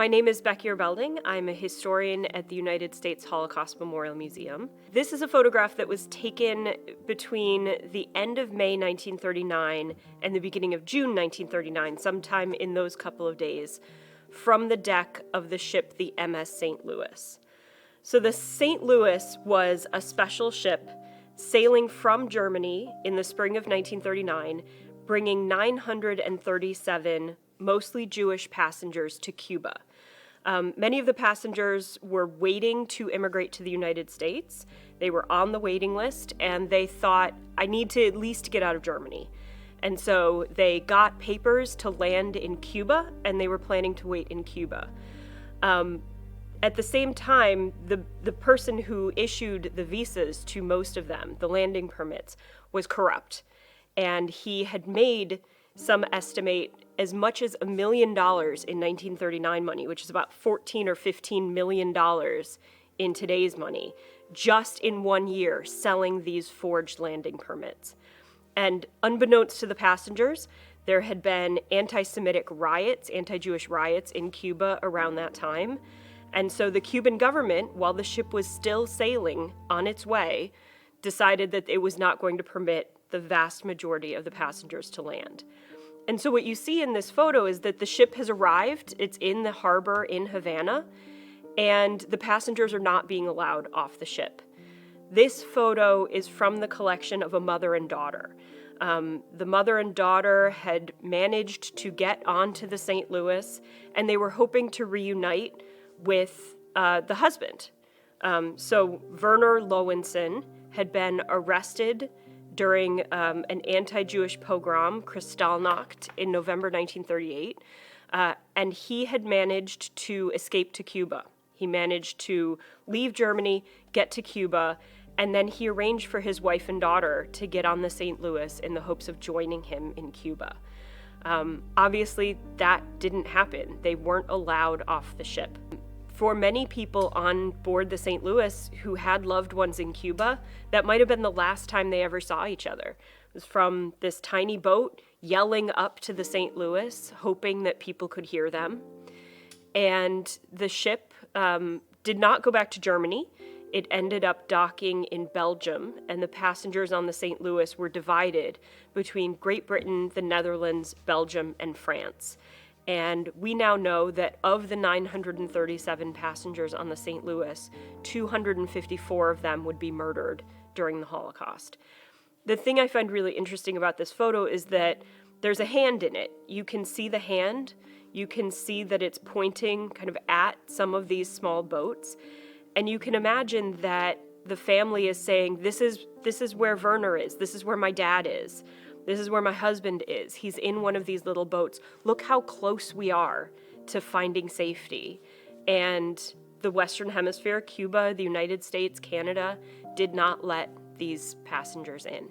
My name is Rebecca Erbelding. I'm a historian at the United States Holocaust Memorial Museum. This is a photograph that was taken between the end of May 1939 and the beginning of June 1939, sometime in those couple of days, from the deck of the ship the MS St. Louis. So the St. Louis was a special ship sailing from Germany in the spring of 1939, bringing 937 mostly Jewish passengers to Cuba. Many of the passengers were waiting to immigrate to the United States. They were on the waiting list, and they thought, I need to at least get out of Germany. And so they got papers to land in Cuba, and they were planning to wait in Cuba. At the same time, the person who issued the visas to most of them, the landing permits, was corrupt. And he had made, some estimate, as much as $1 million in 1939 money, which is about $14 or $15 million in today's money, just in 1 year selling these forged landing permits. And unbeknownst to the passengers, there had been anti-Semitic riots, anti-Jewish riots in Cuba around that time. And so the Cuban government, while the ship was still sailing on its way, decided that it was not going to permit the vast majority of the passengers to land. And so what you see in this photo is that the ship has arrived, it's in the harbor in Havana, and the passengers are not being allowed off the ship. This photo is from the collection of a mother and daughter. The mother and daughter had managed to get onto the St. Louis, and they were hoping to reunite with the husband. So Werner Lowenson had been arrested during an anti-Jewish pogrom, Kristallnacht, in November 1938, and he had managed to escape to Cuba. He managed to leave Germany, get to Cuba, and then he arranged for his wife and daughter to get on the St. Louis in the hopes of joining him in Cuba. Obviously, that didn't happen. They weren't allowed off the ship. For many people on board the St. Louis who had loved ones in Cuba, that might have been the last time they ever saw each other. It was from this tiny boat yelling up to the St. Louis, hoping that people could hear them. And the ship did not go back to Germany. It ended up docking in Belgium, and the passengers on the St. Louis were divided between Great Britain, the Netherlands, Belgium, and France. And we now know that of the 937 passengers on the St. Louis, 254 of them would be murdered during the Holocaust. The thing I find really interesting about this photo is that there's a hand in it. You can see the hand. You can see that it's pointing kind of at some of these small boats. And you can imagine that the family is saying, this is where Werner is. This is where my dad is. This is where my husband is. He's in one of these little boats. Look how close we are to finding safety. And the Western Hemisphere, Cuba, the United States, Canada, did not let these passengers in.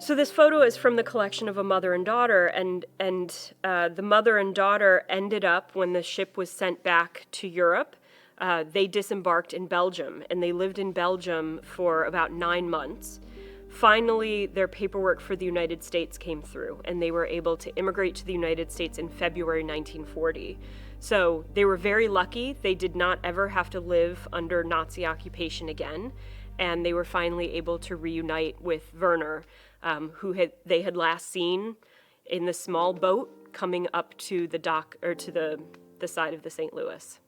So this photo is from the collection of a mother and daughter, and the mother and daughter ended up, when the ship was sent back to Europe, they disembarked in Belgium, and they lived in Belgium for about 9 months. Finally, their paperwork for the United States came through, and they were able to immigrate to the United States in February 1940. So they were very lucky. They did not ever have to live under Nazi occupation again, and they were finally able to reunite with Werner, who they had last seen in the small boat coming up to the dock, or to the side of the St. Louis.